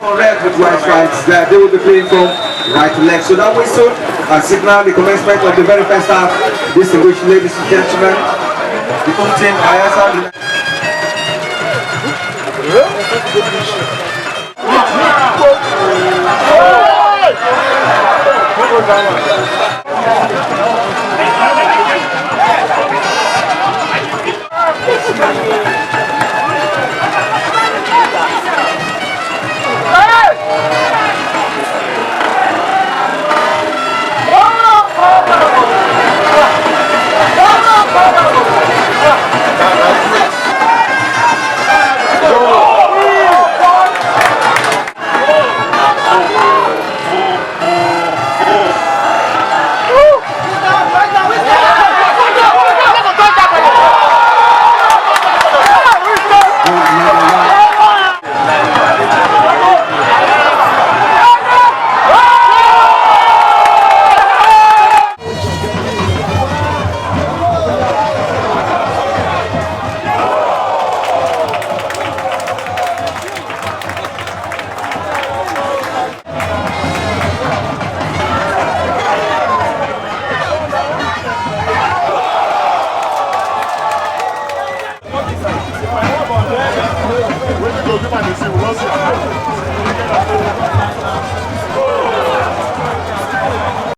Red with white stripes that they will be playing from right to left. So that whistle signal the commencement of the very first half. Distinguished ladies and gentlemen, the home team Bayelsa.